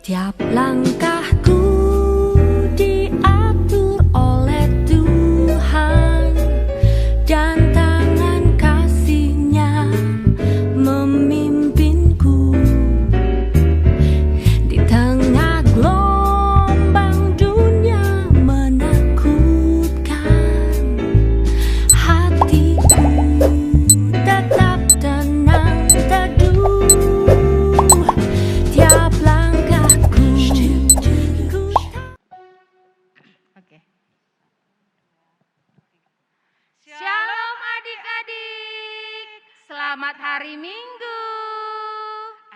Tiap langkahku diatur oleh Tuhan, dan tangan kasih-Nya memimpinku. Di tengah gelombang dunia menakutkan, hatiku tetap tenang teduh. Tiap langkahku Oke. Shalom adik-adik. Selamat hari Minggu.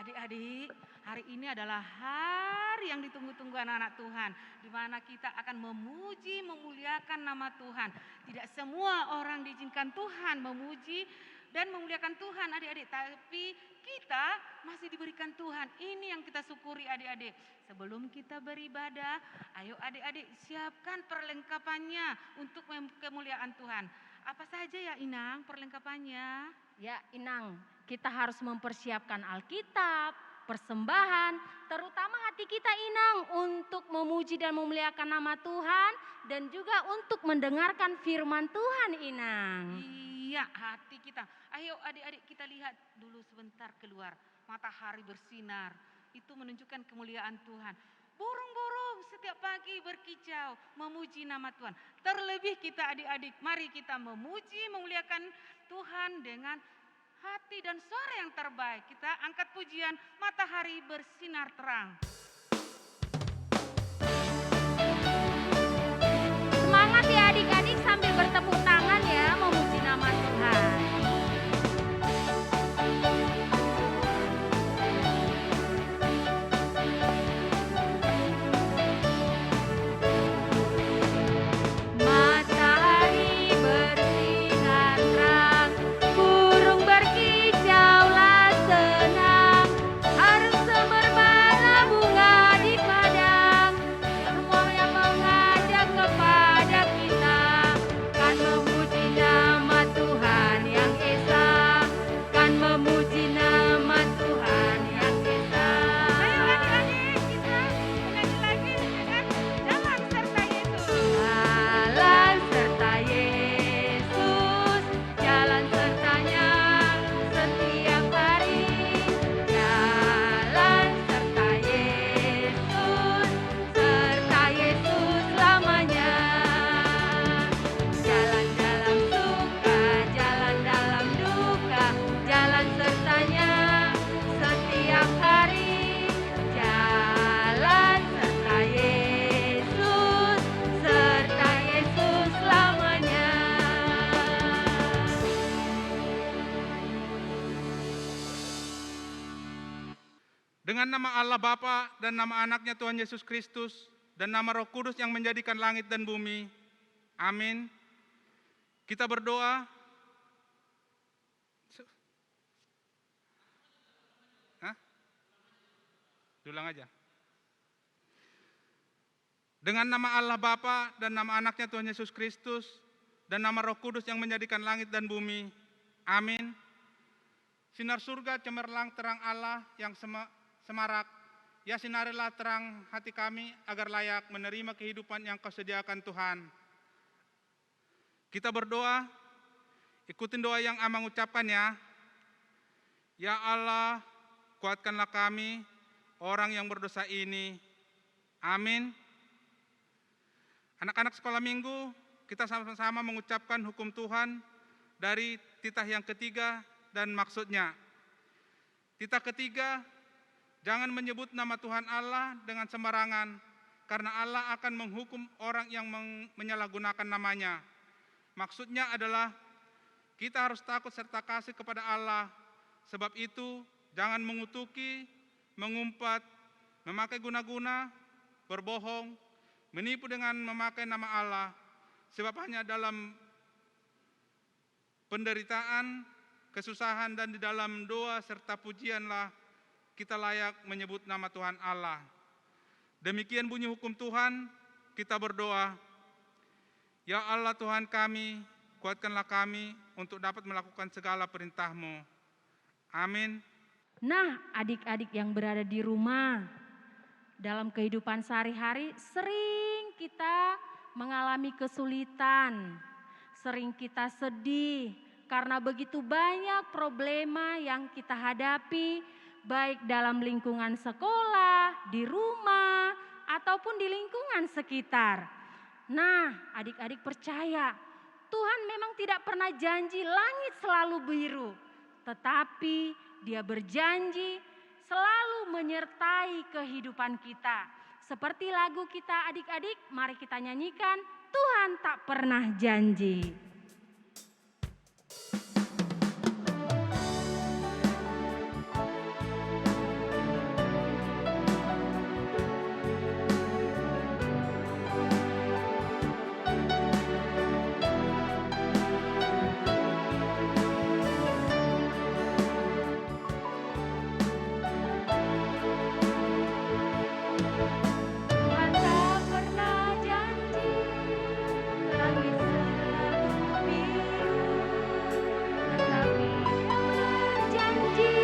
Adik-adik, hari ini adalah hari yang ditunggu-tunggu anak-anak Tuhan, di mana kita akan memuji, memuliakan nama Tuhan. Tidak semua orang diizinkan Tuhan memuji dan memuliakan Tuhan, adik-adik, tapi kita masih diberikan Tuhan. Ini yang kita syukuri, adik-adik. Sebelum kita beribadah, ayo adik-adik siapkan perlengkapannya untuk kemuliaan Tuhan. Apa saja ya Inang perlengkapannya? Ya Inang, kita harus mempersiapkan Alkitab, persembahan, terutama hati kita Inang untuk memuji dan memuliakan nama Tuhan dan juga untuk mendengarkan firman Tuhan Inang. Iya, hati kita. Ayo adik-adik kita lihat dulu sebentar keluar. Matahari bersinar, itu menunjukkan kemuliaan Tuhan. Burung-burung setiap pagi berkicau memuji nama Tuhan. Terlebih kita adik-adik, mari kita memuji, memuliakan Tuhan dengan hati dan suara yang terbaik. Kita angkat pujian matahari bersinar terang. Semangat ya adik-adik sambil bertepuk tangan ya memuji nama Tuhan. Matahari bersinar terang, burung berkicaulah senang, harum semerbak bunga di padang, semua yang mengajak kepada kita kan memuji nama Tuhan yang esa, kan memuji nama Tuhan yang esa. Ayo adik-adik kita menyanyi lagi dengan jalan serta Yesus. Jalan serta Yesus, jalan sertanya setiap hari. Jalan serta Yesus selamanya. Jalan dalam suka, jalan dalam duka, jalan sertanya setiap hari. Jalan serta Yesus selamanya. Dengan nama Allah Bapa dan nama anaknya Tuhan Yesus Kristus dan nama Roh Kudus yang menjadikan langit dan bumi. Amin. Kita berdoa. Hah? Ulang aja. Dengan nama Allah Bapa dan nama anaknya Tuhan Yesus Kristus dan nama Roh Kudus yang menjadikan langit dan bumi. Amin. Sinar surga cemerlang terang Allah yang semarak, ya sinarilah terang hati kami agar layak menerima kehidupan yang Kau sediakan Tuhan. Kita berdoa, ikutin doa yang Amang ucapkan ya. Ya Allah, kuatkanlah kami, orang yang berdosa ini. Amin. Anak-anak sekolah minggu, kita sama-sama mengucapkan hukum Tuhan dari titah yang ketiga dan maksudnya. Titah ketiga, jangan menyebut nama Tuhan Allah dengan sembarangan, karena Allah akan menghukum orang yang menyalahgunakan namanya. Maksudnya adalah kita harus takut serta kasih kepada Allah. Sebab itu jangan mengutuki, mengumpat, memakai guna-guna, berbohong, menipu dengan memakai nama Allah. Sebab hanya dalam penderitaan, kesusahan dan di dalam doa serta pujianlah kita layak menyebut nama Tuhan Allah. Demikian bunyi hukum Tuhan, kita berdoa. Ya Allah Tuhan kami, kuatkanlah kami untuk dapat melakukan segala perintah-Mu. Amin. Nah, adik-adik yang berada di rumah, Dalam kehidupan sehari-hari sering kita mengalami kesulitan, sering kita sedih karena begitu banyak problema yang kita hadapi, baik dalam lingkungan sekolah, di rumah, ataupun di lingkungan sekitar. Nah, adik-adik percaya, Tuhan memang tidak pernah janji langit selalu biru, tetapi Dia berjanji selalu menyertai kehidupan kita. Seperti lagu kita adik-adik, mari kita nyanyikan, Tuhan tak pernah janji. Tuhan tak pernah janji, langit selalu biru, tetapi Dia berjanji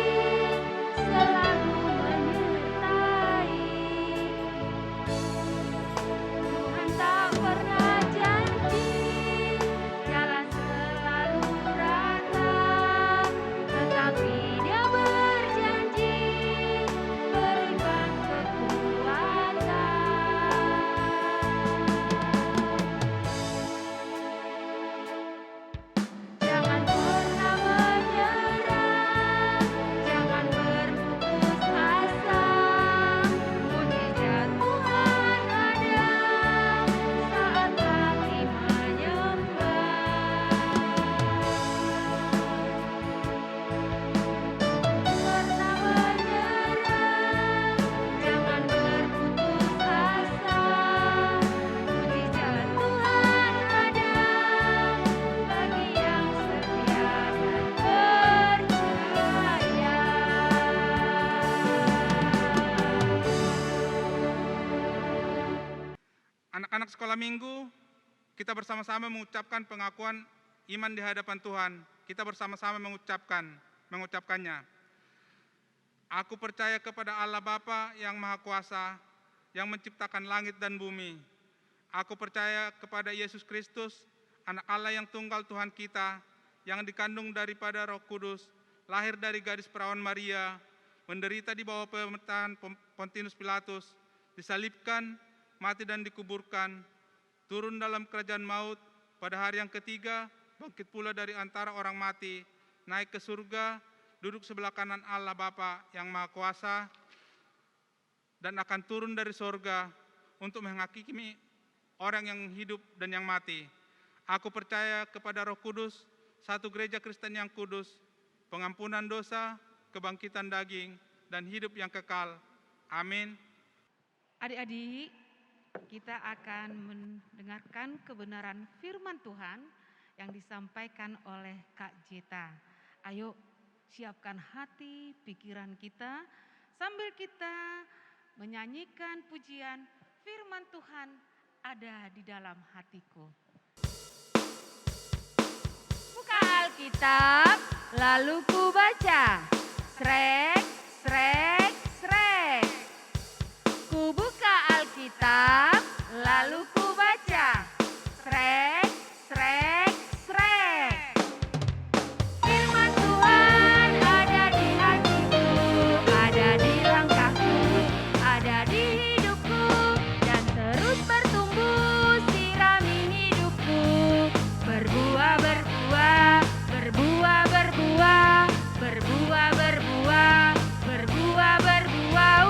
selalu menyertai. Tuhan tak pernah janji, jalan selalu rata, tetapi Dia berjanji berikan kekuatan. Jangan pernah menyerah, jangan berputus asa. Mujizat Tuhan ada saat kami menyembah. Pernah menyerah, jangan berputus asa. Mujizat Tuhan ada bagi yang setia dan percaya. Anak-anak sekolah minggu, kita bersama-sama mengucapkan pengakuan iman di hadapan Tuhan. Kita bersama-sama mengucapkannya. Aku percaya kepada Allah Bapa yang Maha Kuasa, yang menciptakan langit dan bumi. Aku percaya kepada Yesus Kristus, anak Allah yang tunggal Tuhan kita, yang dikandung daripada Roh Kudus, lahir dari gadis perawan Maria, menderita di bawah pemerintahan Pontius Pilatus, disalibkan, mati dan dikuburkan, turun dalam kerajaan maut, pada hari yang ketiga, bangkit pula dari antara orang mati, naik ke surga, duduk sebelah kanan Allah Bapa yang Maha Kuasa, dan akan turun dari sorga untuk menghakimi orang yang hidup dan yang mati. Aku percaya kepada Roh Kudus, satu gereja Kristen yang kudus, pengampunan dosa, kebangkitan daging, dan hidup yang kekal. Amin. Adik-adik, kita akan mendengarkan kebenaran firman Tuhan yang disampaikan oleh Kak Jeta. Ayo siapkan hati, pikiran kita sambil kita menyanyikan pujian firman Tuhan ada di dalam hatiku. Buka Alkitab, lalu ku baca. Srek, srek, srek. Ku buka Alkitab, lalu ku baca. Srek, srek, srek. Firman Tuhan ada di hatiku, ada di langkahku, ada di hidupku, dan terus bertumbuh sirami hidupku. Berbuah, berbuah, berbuah, berbuah, berbuah, berbuah, berbuah, berbuah.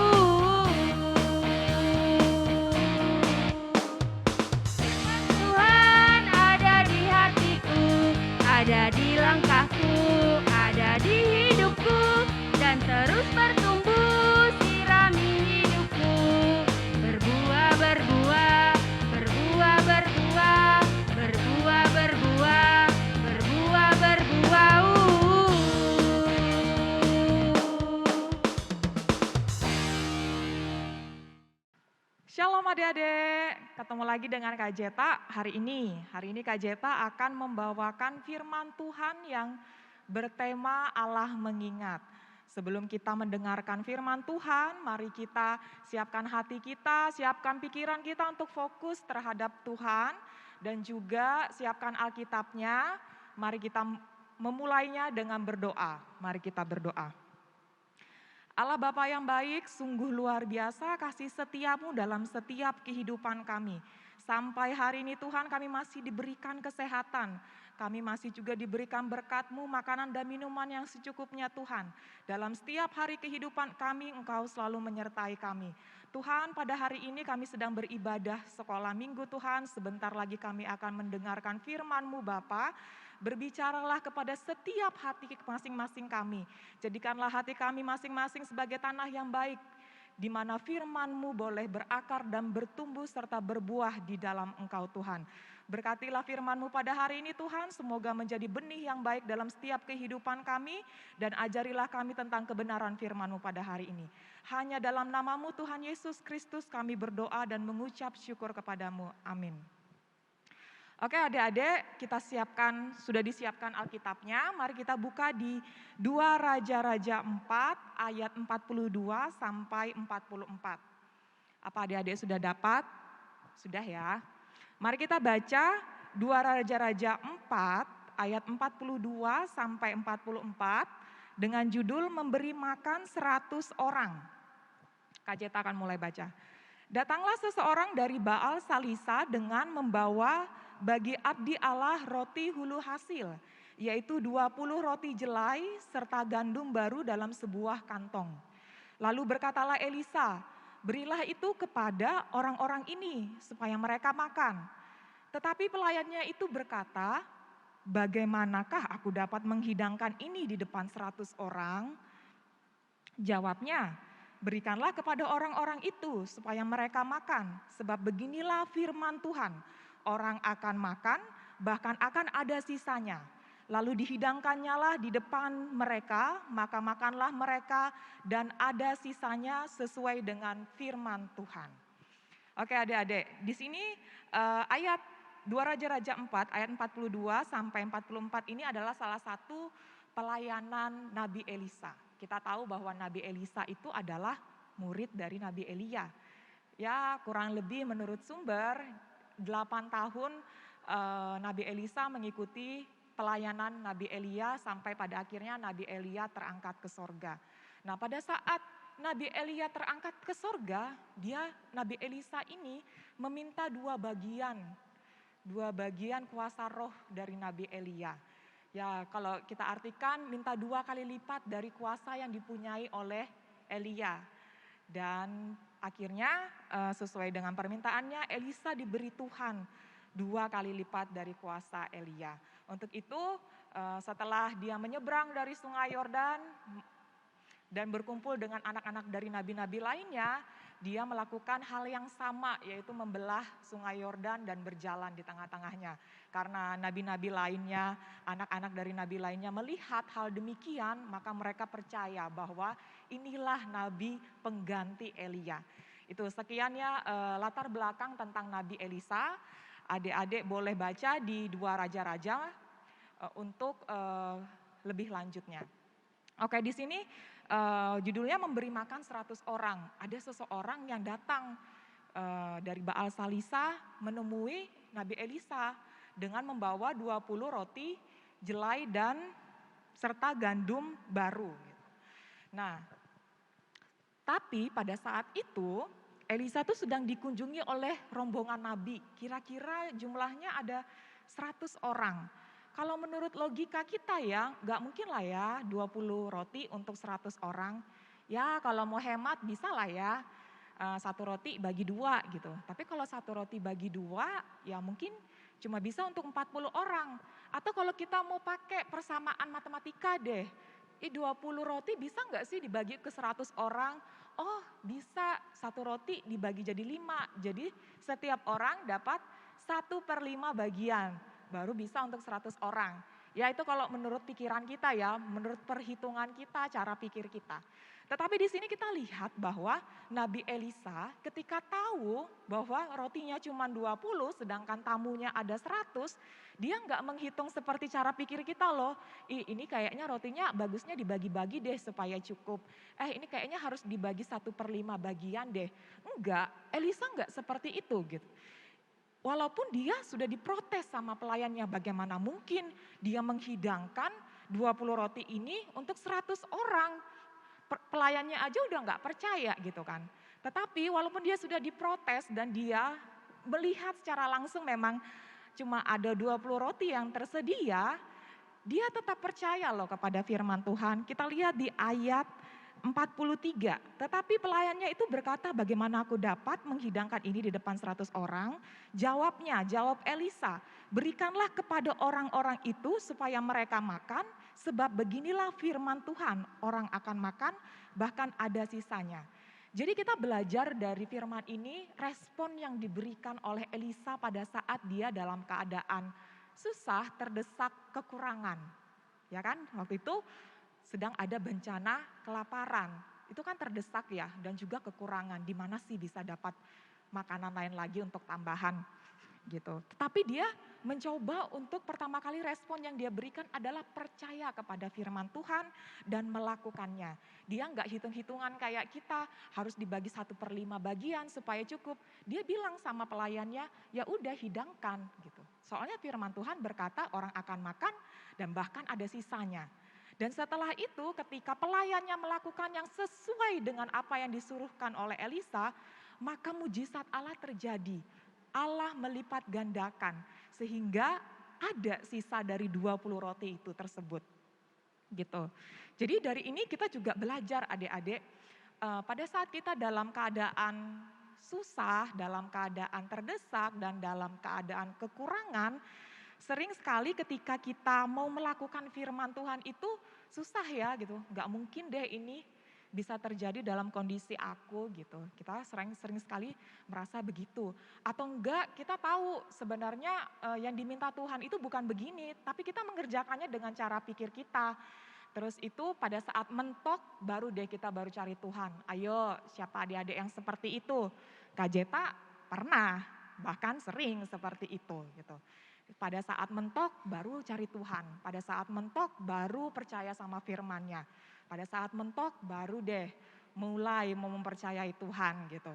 Tuhan ada di hatiku, ada di langkahku, ada di hidupku, dan terus bertumbuh sirami hidupku. Berbuah, berbuah, berbuah, berbuah, berbuah, berbuah, berbuah, berbuah. Shalom adik-adik, ketemu lagi dengan Kak Jeta hari ini. Hari ini Kak Jeta akan membawakan firman Tuhan yang bertema Allah mengingat. Sebelum kita mendengarkan firman Tuhan, mari kita siapkan hati kita, siapkan pikiran kita untuk fokus terhadap Tuhan, dan juga siapkan Alkitabnya. Mari kita memulainya dengan berdoa. Mari kita berdoa. Allah Bapa yang baik, sungguh luar biasa kasih setiamu dalam setiap kehidupan kami. Sampai hari ini Tuhan, kami masih diberikan kesehatan. Kami masih juga diberikan berkat-Mu, makanan dan minuman yang secukupnya Tuhan. Dalam setiap hari kehidupan kami, Engkau selalu menyertai kami. Tuhan, pada hari ini kami sedang beribadah sekolah minggu Tuhan. Sebentar lagi kami akan mendengarkan firman-Mu Bapa. Berbicaralah kepada setiap hati masing-masing kami. Jadikanlah hati kami masing-masing sebagai tanah yang baik, di mana firman-Mu boleh berakar dan bertumbuh serta berbuah di dalam Engkau Tuhan. Berkatilah firman-Mu pada hari ini Tuhan, semoga menjadi benih yang baik dalam setiap kehidupan kami, dan ajarilah kami tentang kebenaran firman-Mu pada hari ini. Hanya dalam nama-Mu Tuhan Yesus Kristus kami berdoa dan mengucap syukur kepadamu. Amin. Oke adik-adik, kita sudah disiapkan Alkitabnya. Mari kita buka di 2 Raja-Raja 4 ayat 42 sampai 44. Apa adik-adik sudah dapat? Sudah ya. Mari kita baca 2 Raja-Raja 4 ayat 42 sampai 44 dengan judul memberi makan 100 orang. Kak Jeta akan mulai baca. Datanglah seseorang dari Baal Salisa dengan membawa bagi abdi Allah roti hulu hasil, yaitu 20 roti jelai serta gandum baru dalam sebuah kantong. Lalu berkatalah Elisa, berilah itu kepada orang-orang ini supaya mereka makan. Tetapi pelayannya itu berkata, bagaimanakah aku dapat menghidangkan ini di depan 100 orang? Jawabnya, berikanlah kepada orang-orang itu supaya mereka makan, sebab beginilah firman Tuhan. Orang akan makan, bahkan akan ada sisanya. Lalu dihidangkannya lah di depan mereka, maka makanlah mereka dan ada sisanya sesuai dengan firman Tuhan. Oke adik-adik, di sini ayat 2 Raja-Raja 4 ayat 42 sampai 44 ini adalah salah satu pelayanan Nabi Elisa. Kita tahu bahwa Nabi Elisa itu adalah murid dari Nabi Elia. Ya kurang lebih menurut sumber 8 tahun Nabi Elisa mengikuti pelayanan Nabi Elia sampai pada akhirnya Nabi Elia terangkat ke sorga. Nah pada saat Nabi Elia terangkat ke sorga, Nabi Elisa ini meminta dua bagian kuasa roh dari Nabi Elia. Ya kalau kita artikan minta 2 kali lipat dari kuasa yang dipunyai oleh Elia. Dan akhirnya sesuai dengan permintaannya Elisa diberi Tuhan 2 kali lipat dari kuasa Elia. Untuk itu setelah dia menyeberang dari sungai Yordan dan berkumpul dengan anak-anak dari nabi-nabi lainnya, dia melakukan hal yang sama, yaitu membelah sungai Yordan dan berjalan di tengah-tengahnya. Karena nabi-nabi lainnya, anak-anak dari nabi lainnya melihat hal demikian, maka mereka percaya bahwa inilah nabi pengganti Elia. Itu sekian ya latar belakang tentang Nabi Elisa. Adik-adik boleh baca di 2 Raja-Raja untuk lebih lanjutnya. Oke, di sini judulnya memberi makan 100 orang. Ada seseorang yang datang dari Baal Salisa menemui Nabi Elisa dengan membawa 20 roti jelai dan serta gandum baru. Nah, tapi pada saat itu Elisa tuh sedang dikunjungi oleh rombongan nabi. Kira-kira jumlahnya ada 100 orang. Kalau menurut logika kita ya, nggak mungkin lah ya 20 roti untuk 100 orang. Ya kalau mau hemat bisa lah ya, 1 roti bagi 2 gitu. Tapi kalau 1 roti bagi 2 ya mungkin cuma bisa untuk 40 orang. Atau kalau kita mau pakai persamaan matematika deh, 20 roti bisa nggak sih dibagi ke 100 orang? Oh bisa, 1 roti dibagi jadi 5. Jadi setiap orang dapat 1/5 bagian. Baru bisa untuk 100 orang. Ya itu kalau menurut pikiran kita ya, menurut perhitungan kita, cara pikir kita. Tetapi di sini kita lihat bahwa Nabi Elisa ketika tahu bahwa rotinya cuma 20 sedangkan tamunya ada 100, dia nggak menghitung seperti cara pikir kita loh. Ini kayaknya rotinya bagusnya dibagi-bagi deh supaya cukup. Ini kayaknya harus dibagi 1/5 bagian deh. Enggak, Elisa enggak seperti itu gitu. Walaupun dia sudah diprotes sama pelayannya, bagaimana mungkin dia menghidangkan 20 roti ini untuk 100 orang. Pelayannya aja udah nggak percaya gitu kan. Tetapi walaupun dia sudah diprotes dan dia melihat secara langsung memang cuma ada 20 roti yang tersedia, dia tetap percaya loh kepada firman Tuhan. Kita lihat di ayat 43, tetapi pelayannya itu berkata, bagaimana aku dapat menghidangkan ini di depan 100 orang? Jawab Elisa, berikanlah kepada orang-orang itu supaya mereka makan, sebab beginilah firman Tuhan, orang akan makan bahkan ada sisanya. Jadi kita belajar dari firman ini, respon yang diberikan oleh Elisa pada saat dia dalam keadaan susah, terdesak, kekurangan. Ya kan, waktu itu sedang ada bencana kelaparan, itu kan terdesak ya, dan juga kekurangan, di mana sih bisa dapat makanan lain lagi untuk tambahan gitu. Tetapi dia mencoba untuk pertama kali respon yang dia berikan adalah percaya kepada firman Tuhan dan melakukannya. Dia nggak hitung-hitungan kayak kita, harus dibagi 1/5 bagian supaya cukup. Dia bilang sama pelayannya, ya udah hidangkan gitu. Soalnya firman Tuhan berkata orang akan makan dan bahkan ada sisanya. Dan setelah itu ketika pelayannya melakukan yang sesuai dengan apa yang disuruhkan oleh Elisa, maka mujizat Allah terjadi. Allah melipat gandakan sehingga ada sisa dari 20 roti itu tersebut. Gitu. Jadi dari ini kita juga belajar adik-adik, pada saat kita dalam keadaan susah, dalam keadaan terdesak dan dalam keadaan kekurangan, sering sekali ketika kita mau melakukan firman Tuhan itu susah ya gitu. Gak mungkin deh ini bisa terjadi dalam kondisi aku gitu. Kita sering sekali merasa begitu. Atau enggak kita tahu sebenarnya yang diminta Tuhan itu bukan begini. Tapi kita mengerjakannya dengan cara pikir kita. Terus itu pada saat mentok baru deh kita baru cari Tuhan. Ayo siapa adik-adik yang seperti itu? Kak Jeta pernah bahkan sering seperti itu gitu. Pada saat mentok baru cari Tuhan, pada saat mentok baru percaya sama firman-Nya. Pada saat mentok baru deh mulai mau mempercayai Tuhan gitu.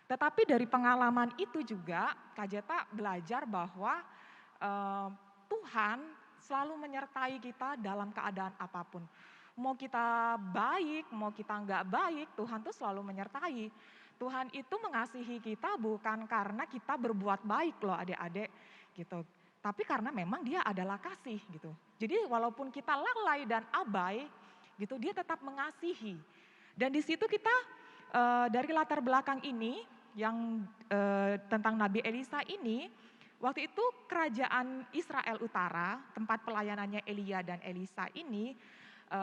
Tetapi dari pengalaman itu juga Kak Jeta belajar bahwa Tuhan selalu menyertai kita dalam keadaan apapun. Mau kita baik, mau kita enggak baik, Tuhan tuh selalu menyertai. Tuhan itu mengasihi kita bukan karena kita berbuat baik loh adik-adik gitu. Tapi karena memang dia adalah kasih gitu. Jadi walaupun kita lalai dan abai gitu, dia tetap mengasihi. Dan di situ kita dari latar belakang ini yang tentang Nabi Elisa ini, waktu itu kerajaan Israel Utara, tempat pelayanannya Elia dan Elisa ini,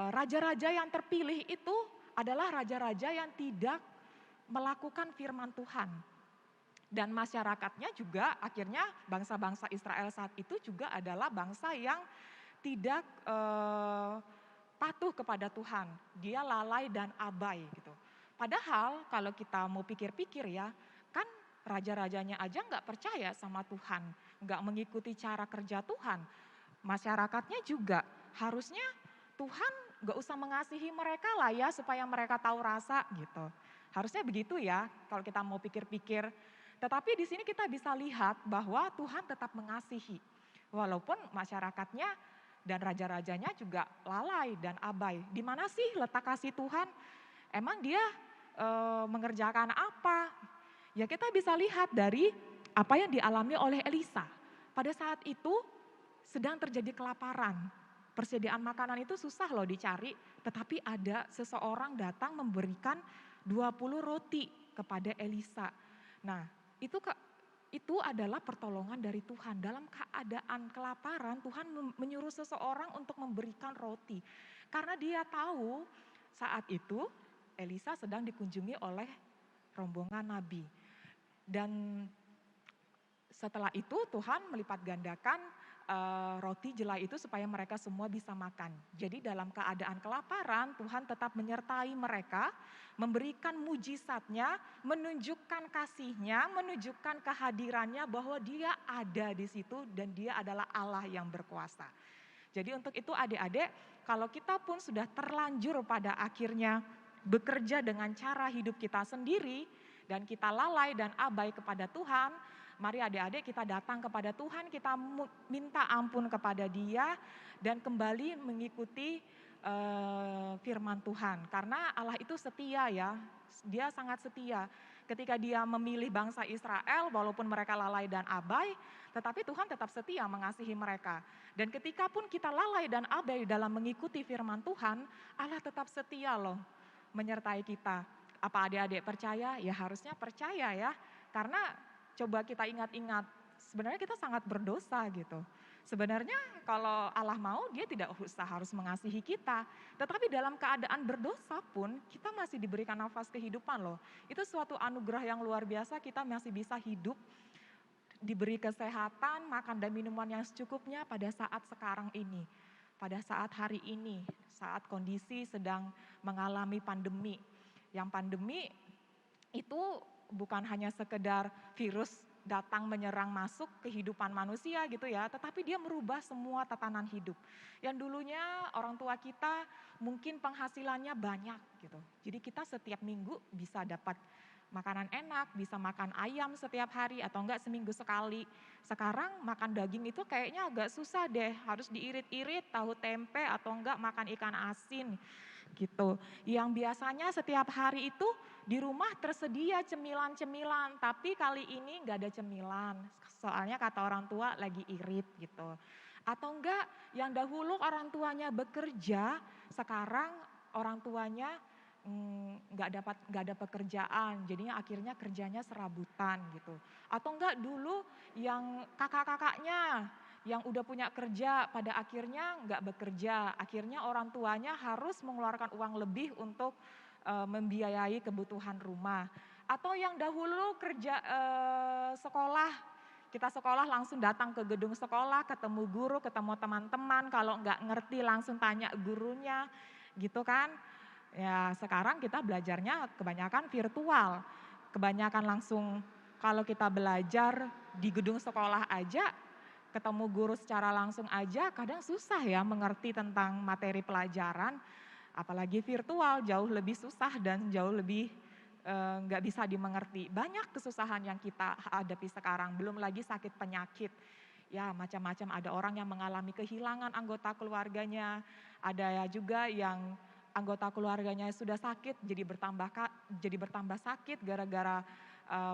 raja-raja yang terpilih itu adalah raja-raja yang tidak melakukan firman Tuhan. Dan masyarakatnya juga akhirnya bangsa-bangsa Israel saat itu juga adalah bangsa yang tidak patuh kepada Tuhan. Dia lalai dan abai gitu. Padahal kalau kita mau pikir-pikir ya, kan raja-rajanya aja nggak percaya sama Tuhan, nggak mengikuti cara kerja Tuhan. Masyarakatnya juga harusnya Tuhan nggak usah mengasihi mereka lah ya supaya mereka tahu rasa gitu. Harusnya begitu ya kalau kita mau pikir-pikir. Tetapi di sini kita bisa lihat bahwa Tuhan tetap mengasihi. Walaupun masyarakatnya dan raja-rajanya juga lalai dan abai. Di mana sih letak kasih Tuhan? Emang dia mengerjakan apa? Ya kita bisa lihat dari apa yang dialami oleh Elisa. Pada saat itu sedang terjadi kelaparan. Persediaan makanan itu susah loh dicari. Tetapi ada seseorang datang memberikan 20 roti kepada Elisa. Nah, itu adalah pertolongan dari Tuhan. Dalam keadaan kelaparan, Tuhan menyuruh seseorang untuk memberikan roti. Karena dia tahu saat itu Elisa sedang dikunjungi oleh rombongan nabi. Dan setelah itu Tuhan melipat gandakan roti jelai itu supaya mereka semua bisa makan. Jadi dalam keadaan kelaparan, Tuhan tetap menyertai mereka, memberikan mujizatnya, menunjukkan kasihnya, menunjukkan kehadirannya bahwa Dia ada di situ dan Dia adalah Allah yang berkuasa. Jadi untuk itu adik-adik, kalau kita pun sudah terlanjur pada akhirnya bekerja dengan cara hidup kita sendiri dan kita lalai dan abai kepada Tuhan, mari adik-adik kita datang kepada Tuhan, kita minta ampun kepada Dia dan kembali mengikuti firman Tuhan. Karena Allah itu setia ya, Dia sangat setia. Ketika Dia memilih bangsa Israel, walaupun mereka lalai dan abai, tetapi Tuhan tetap setia mengasihi mereka. Dan ketika pun kita lalai dan abai dalam mengikuti firman Tuhan, Allah tetap setia loh menyertai kita. Apa adik-adik percaya? Ya harusnya percaya ya. Karena coba kita ingat-ingat, sebenarnya kita sangat berdosa gitu. Sebenarnya kalau Allah mau, Dia tidak usah harus mengasihi kita. Tetapi dalam keadaan berdosa pun kita masih diberikan nafas kehidupan loh. Itu suatu anugerah yang luar biasa, kita masih bisa hidup, diberi kesehatan, makan dan minuman yang secukupnya pada saat sekarang ini. Pada saat hari ini, saat kondisi sedang mengalami pandemi. Yang pandemi itu bukan hanya sekedar virus datang menyerang masuk kehidupan manusia gitu ya, tetapi dia merubah semua tatanan hidup. Yang dulunya orang tua kita mungkin penghasilannya banyak gitu. Jadi kita setiap minggu bisa dapat makanan enak, bisa makan ayam setiap hari atau enggak seminggu sekali. Sekarang makan daging itu kayaknya agak susah deh, harus diirit-irit, tahu tempe atau enggak makan ikan asin gitu. Yang biasanya setiap hari itu di rumah tersedia cemilan-cemilan, tapi kali ini enggak ada cemilan. Soalnya kata orang tua lagi irit gitu. Atau enggak yang dahulu orang tuanya bekerja, sekarang orang tuanya nggak ada pekerjaan, jadinya akhirnya kerjanya serabutan gitu. Atau enggak dulu yang kakak-kakaknya yang udah punya kerja pada akhirnya nggak bekerja, akhirnya orang tuanya harus mengeluarkan uang lebih untuk membiayai kebutuhan rumah. Atau yang dahulu kerja sekolah, kita sekolah langsung datang ke gedung sekolah, ketemu guru, ketemu teman-teman, kalau nggak ngerti langsung tanya gurunya gitu kan. Ya sekarang kita belajarnya kebanyakan virtual, kebanyakan langsung kalau kita belajar di gedung sekolah aja, ketemu guru secara langsung aja kadang susah ya mengerti tentang materi pelajaran, apalagi virtual jauh lebih susah dan jauh lebih nggak bisa dimengerti. Banyak kesusahan yang kita hadapi sekarang, belum lagi sakit penyakit. Ya macam-macam, ada orang yang mengalami kehilangan anggota keluarganya, ada ya juga yang anggota keluarganya sudah sakit jadi bertambah sakit gara-gara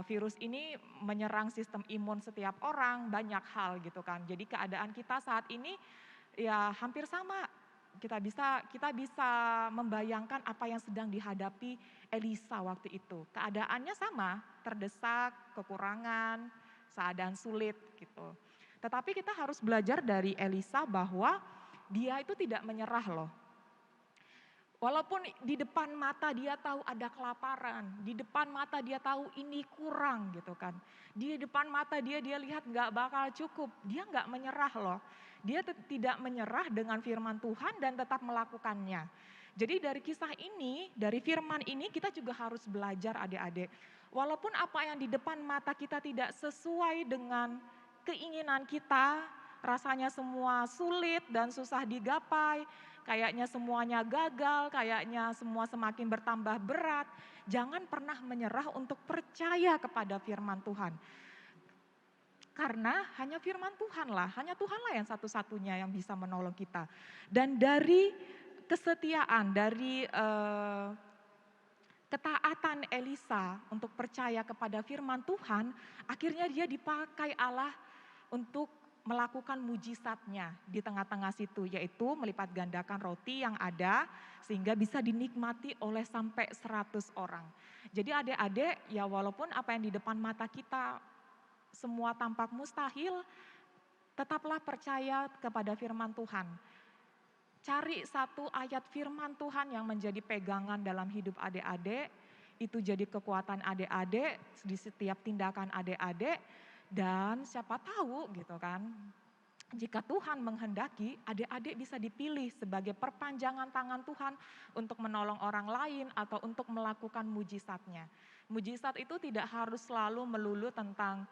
virus ini menyerang sistem imun setiap orang, banyak hal gitu kan. Jadi keadaan kita saat ini ya hampir sama. Kita bisa membayangkan apa yang sedang dihadapi Elisa waktu itu. Keadaannya sama, terdesak, kekurangan, keadaan sulit gitu. Tetapi kita harus belajar dari Elisa bahwa dia itu tidak menyerah loh. Walaupun di depan mata dia tahu ada kelaparan, di depan mata dia tahu ini kurang gitu kan. Di depan mata dia lihat nggak bakal cukup, dia nggak menyerah loh. Dia tidak menyerah dengan firman Tuhan dan tetap melakukannya. Jadi dari kisah ini, dari firman ini kita juga harus belajar adik-adik. Walaupun apa yang di depan mata kita tidak sesuai dengan keinginan kita, rasanya semua sulit dan susah digapai, kayaknya semuanya gagal, kayaknya semua semakin bertambah berat. Jangan pernah menyerah untuk percaya kepada firman Tuhan. Karena hanya firman Tuhanlah, hanya Tuhanlah yang satu-satunya yang bisa menolong kita. Dan dari kesetiaan, dari ketaatan Elisa untuk percaya kepada firman Tuhan, akhirnya dia dipakai Allah untuk melakukan mujizatnya di tengah-tengah situ, yaitu melipat gandakan roti yang ada sehingga bisa dinikmati oleh sampai 100 orang. Jadi adik-adik, ya walaupun apa yang di depan mata kita semua tampak mustahil, tetaplah percaya kepada firman Tuhan. Cari satu ayat firman Tuhan yang menjadi pegangan dalam hidup adik-adik, itu jadi kekuatan adik-adik di setiap tindakan adik-adik. Dan siapa tahu gitu kan, jika Tuhan menghendaki, adik-adik bisa dipilih sebagai perpanjangan tangan Tuhan untuk menolong orang lain atau untuk melakukan mujizatnya. Mujizat itu tidak harus selalu melulu tentang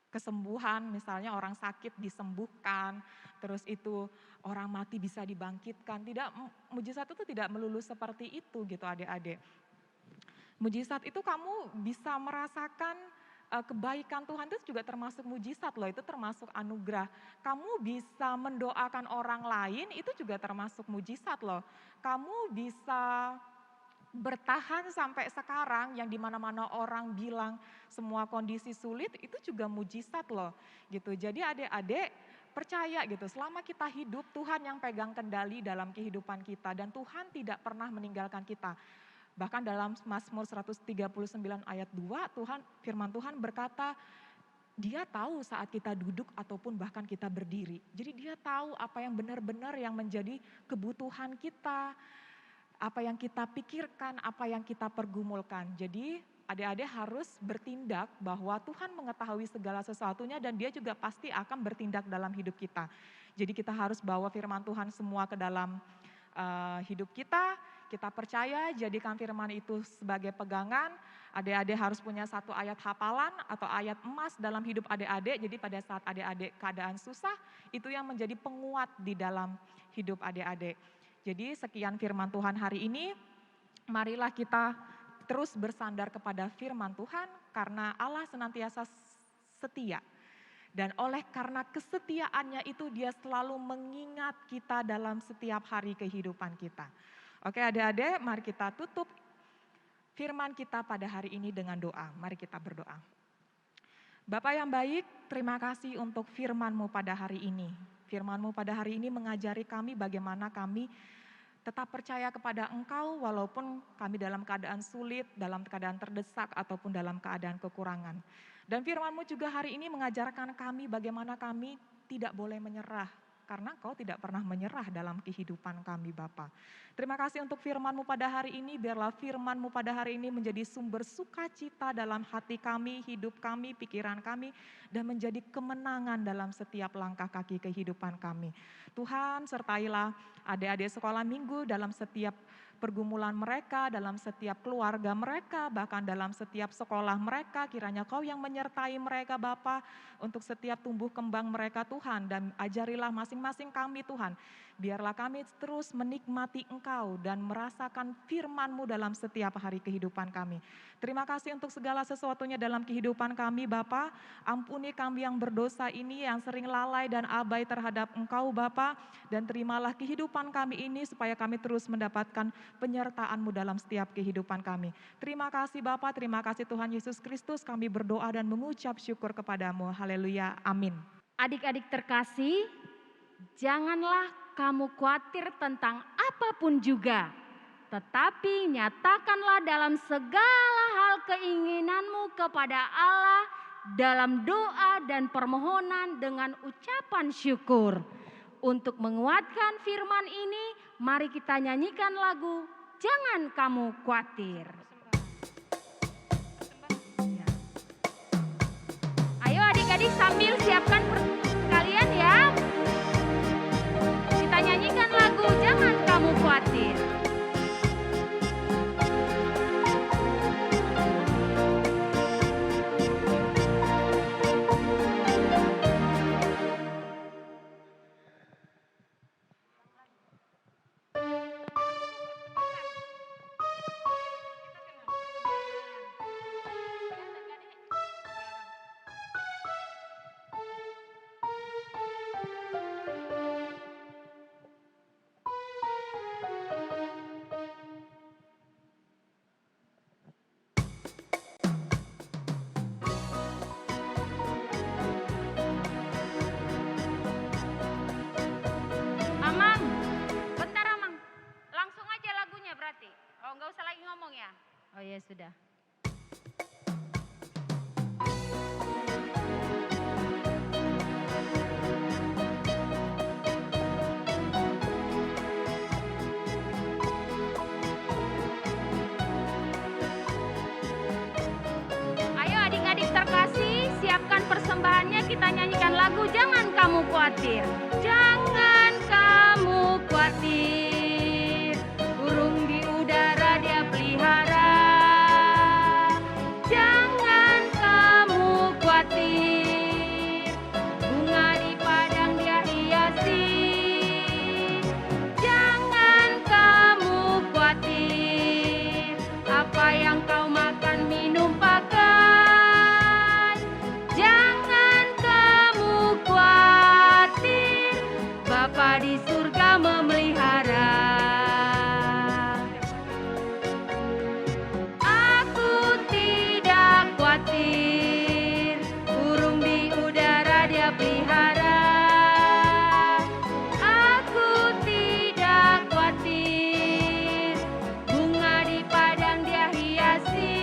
kesembuhan, misalnya orang sakit disembuhkan, terus itu orang mati bisa dibangkitkan. Tidak, mujizat itu tidak melulu seperti itu gitu adik-adik. Mujizat itu kamu bisa merasakan kebaikan Tuhan, itu juga termasuk mujizat loh, itu termasuk anugerah. Kamu bisa mendoakan orang lain, itu juga termasuk mujizat loh. Kamu bisa bertahan sampai sekarang yang dimana-mana orang bilang semua kondisi sulit, itu juga mujizat loh gitu. Jadi adik-adik percaya gitu, selama kita hidup Tuhan yang pegang kendali dalam kehidupan kita dan Tuhan tidak pernah meninggalkan kita. Bahkan dalam Mazmur 139 ayat 2 firman Tuhan berkata, Dia tahu saat kita duduk ataupun bahkan kita berdiri. Jadi Dia tahu apa yang benar-benar yang menjadi kebutuhan kita, apa yang kita pikirkan, apa yang kita pergumulkan. Jadi adik-adik harus bertindak bahwa Tuhan mengetahui segala sesuatunya dan Dia juga pasti akan bertindak dalam hidup kita. Jadi kita harus bawa firman Tuhan semua ke dalam hidup kita. Kita percaya, jadikan firman itu sebagai pegangan. Adik-adik harus punya satu ayat hafalan atau ayat emas dalam hidup adik-adik. Jadi pada saat adik-adik keadaan susah, itu yang menjadi penguat di dalam hidup adik-adik. Jadi sekian firman Tuhan hari ini, marilah kita terus bersandar kepada firman Tuhan karena Allah senantiasa setia. Dan oleh karena kesetiaannya itu Dia selalu mengingat kita dalam setiap hari kehidupan kita. Oke adik-adik, mari kita tutup firman kita pada hari ini dengan doa. Mari kita berdoa. Bapa yang baik, terima kasih untuk firman-Mu pada hari ini. Firman-Mu pada hari ini mengajari kami bagaimana kami tetap percaya kepada Engkau walaupun kami dalam keadaan sulit, dalam keadaan terdesak ataupun dalam keadaan kekurangan. Dan firman-Mu juga hari ini mengajarkan kami bagaimana kami tidak boleh menyerah. Karena Kau tidak pernah menyerah dalam kehidupan kami Bapa. Terima kasih untuk firman-Mu pada hari ini, biarlah firman-Mu pada hari ini menjadi sumber sukacita dalam hati kami, hidup kami, pikiran kami, dan menjadi kemenangan dalam setiap langkah kaki kehidupan kami. Tuhan sertailah adik-adik sekolah minggu dalam setiap pergumulan mereka, dalam setiap keluarga mereka, bahkan dalam setiap sekolah mereka, kiranya Kau yang menyertai mereka Bapa untuk setiap tumbuh kembang mereka Tuhan, dan ajarilah masing-masing kami Tuhan, biarlah kami terus menikmati Engkau dan merasakan firman-Mu dalam setiap hari kehidupan kami. Terima kasih untuk segala sesuatunya dalam kehidupan kami Bapa. Ampuni kami yang berdosa ini, yang sering lalai dan abai terhadap Engkau Bapa, dan terimalah kehidupan kami ini supaya kami terus mendapatkan penyertaan-Mu dalam setiap kehidupan kami. Terima kasih Bapa, terima kasih Tuhan Yesus Kristus, kami berdoa dan mengucap syukur kepada-Mu. Haleluya, amin. Adik-adik terkasih, janganlah kamu khawatir tentang apapun juga, tetapi nyatakanlah dalam segala hal keinginanmu kepada Allah dalam doa dan permohonan dengan ucapan syukur. Untuk menguatkan firman ini, mari kita nyanyikan lagu Jangan Kamu Khawatir. Ayo adik-adik sambil siapkan kalian ya. Kita nyanyikan lagu Jangan Kamu Khawatir. Oh ya sudah. Ayo adik-adik terkasih, siapkan persembahannya. kita nyanyikan lagu Jangan Kamu Khawatir. Jangan kamu khawatir, burung di udara Dia pelihara. Jangan kamu khawatir, bunga di padang Dia hiasi. Jangan kamu khawatir, apa yang kau makan minum pakai. Jangan kamu khawatir, Bapa di surga memelihara. Aku tidak khawatir, burung di udara Dia pelihara. Aku tidak khawatir, bunga di padang Dia hiasi.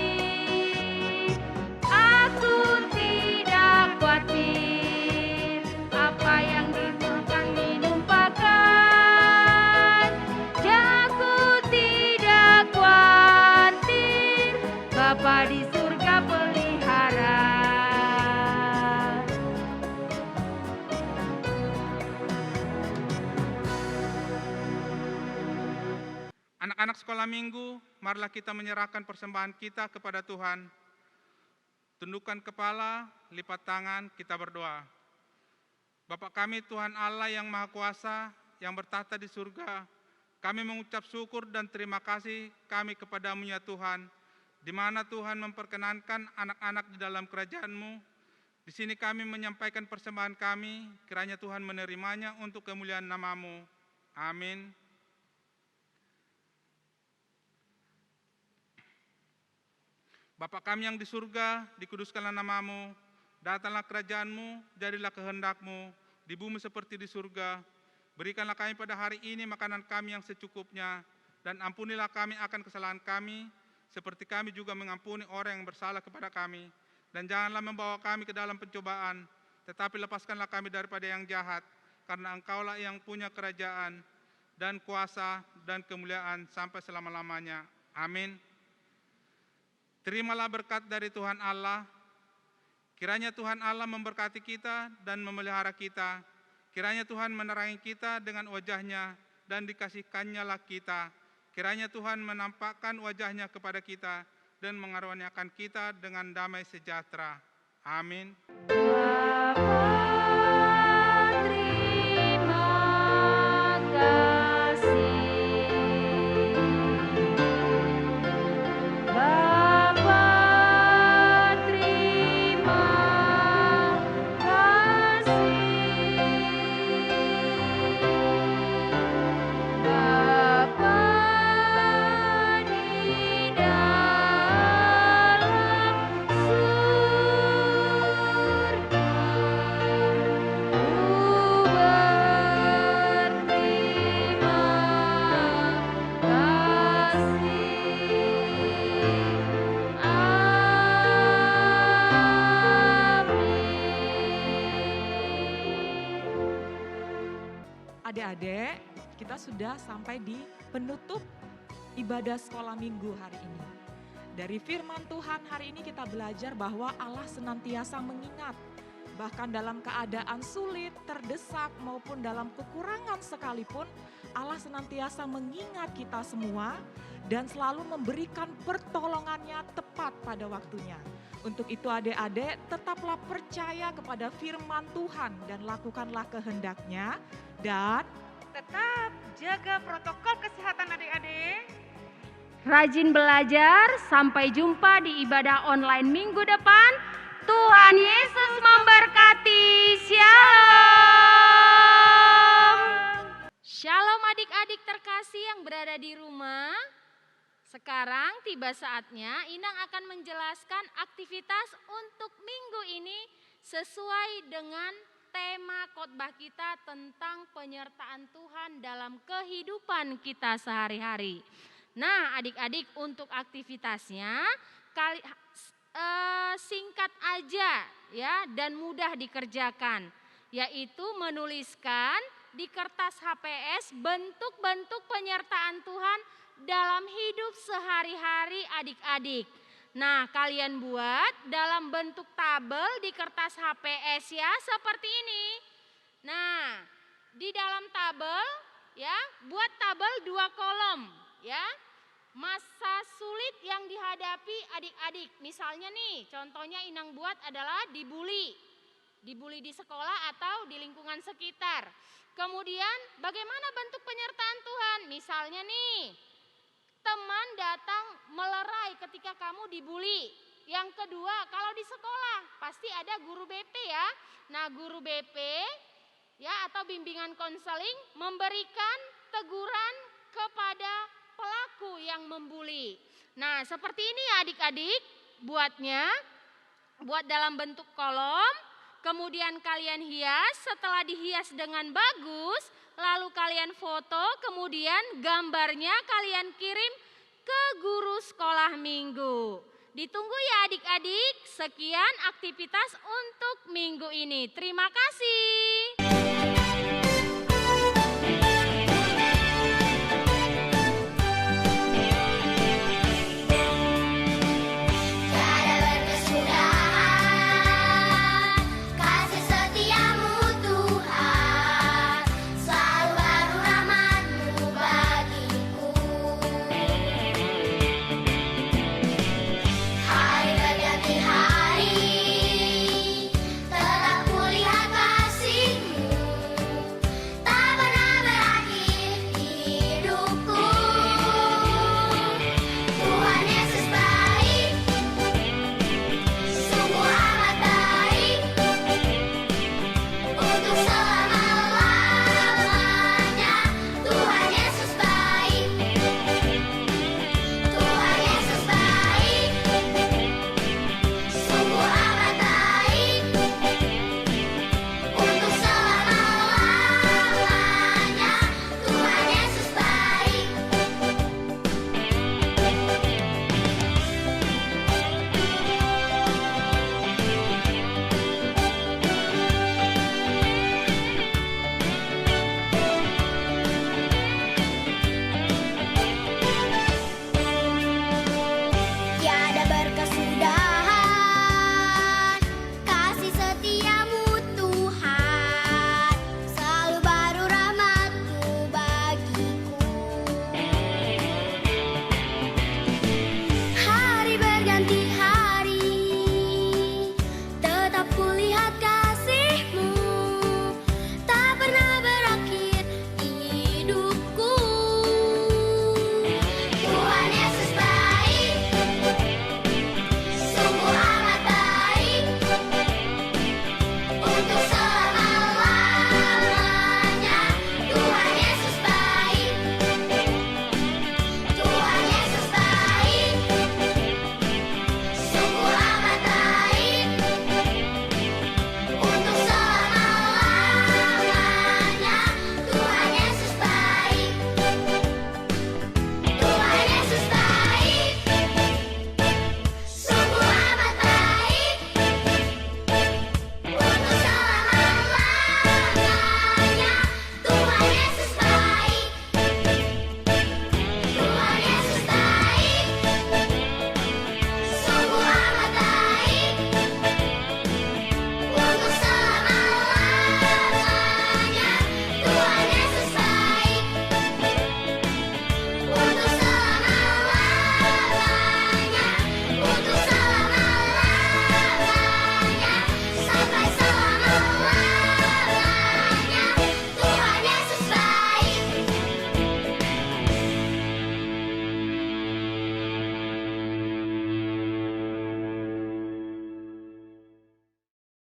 Aku tidak khawatir, apa yang dimakan minum pakai. Aku tidak khawatir, Bapa di surga pelihara. Anak-anak sekolah minggu, marilah kita menyerahkan persembahan kita kepada Tuhan. Tundukkan kepala, lipat tangan, kita berdoa. Bapa kami Tuhan Allah yang Maha Kuasa, yang bertahta di surga, kami mengucap syukur dan terima kasih kami kepadamu ya Tuhan, di mana Tuhan memperkenankan anak-anak di dalam kerajaan-Mu. Di sini kami menyampaikan persembahan kami, kiranya Tuhan menerimanya untuk kemuliaan nama-Mu. Amin. Bapa kami yang di surga, dikuduskanlah nama-Mu, datanglah kerajaan-Mu, jadilah kehendak-Mu, di bumi seperti di surga. Berikanlah kami pada hari ini makanan kami yang secukupnya, dan ampunilah kami akan kesalahan kami, seperti kami juga mengampuni orang yang bersalah kepada kami. Dan janganlah membawa kami ke dalam pencobaan, tetapi lepaskanlah kami daripada yang jahat, karena Engkaulah yang punya kerajaan, dan kuasa, dan kemuliaan sampai selama-lamanya. Amin. Terimalah berkat dari Tuhan Allah. Kiranya Tuhan Allah memberkati kita dan memelihara kita. Kiranya Tuhan menerangi kita dengan wajah-Nya dan dikasihkan-Nya lah kita. Kiranya Tuhan menampakkan wajah-Nya kepada kita dan mengaruniakan kita dengan damai sejahtera. Amin. Bapa, terima kasih. Bapa, terima kasih. Bapa di dalam surga, ku berterima kasih. Amin. Adik-adik, kita sudah sampai di penutup ibadah sekolah minggu hari ini. Dari firman Tuhan hari ini kita belajar bahwa Allah senantiasa mengingat. Bahkan dalam keadaan sulit, terdesak maupun dalam kekurangan sekalipun, Allah senantiasa mengingat kita semua dan selalu memberikan pertolongannya tepat pada waktunya. Untuk itu adik-adik tetaplah percaya kepada firman Tuhan dan lakukanlah kehendak-Nya dan Tetap jaga protokol kesehatan adik-adik. Rajin belajar, sampai jumpa di ibadah online minggu depan. Tuhan Yesus memberkati. Shalom. Shalom adik-adik terkasih yang berada di rumah. Sekarang tiba saatnya Inang akan menjelaskan aktivitas untuk minggu ini sesuai dengan tema khotbah kita tentang penyertaan Tuhan dalam kehidupan kita sehari-hari. Nah, adik-adik untuk aktivitasnya singkat aja ya dan mudah dikerjakan, yaitu menuliskan di kertas HPS bentuk-bentuk penyertaan Tuhan dalam hidup sehari-hari adik-adik. Nah, kalian buat dalam bentuk tabel di kertas HPS ya, seperti ini. Nah, di dalam tabel ya, buat tabel 2 kolom ya. Masa sulit yang dihadapi adik-adik. Misalnya nih, contohnya Inang buat adalah dibully. Dibully di sekolah atau di lingkungan sekitar. Kemudian bagaimana bentuk penyertaan Tuhan? Misalnya nih, teman datang melerai ketika kamu dibully. Yang kedua, kalau di sekolah pasti ada guru BP ya. Nah, guru BP ya atau bimbingan konseling memberikan teguran kepada pelaku yang membuli. Nah, seperti ini ya adik-adik buatnya. Buat dalam bentuk kolom, kemudian kalian hias. Setelah dihias dengan bagus, lalu kalian foto, kemudian gambarnya kalian kirim ke guru sekolah minggu. Ditunggu ya adik-adik. Sekian aktivitas untuk minggu ini. Terima kasih.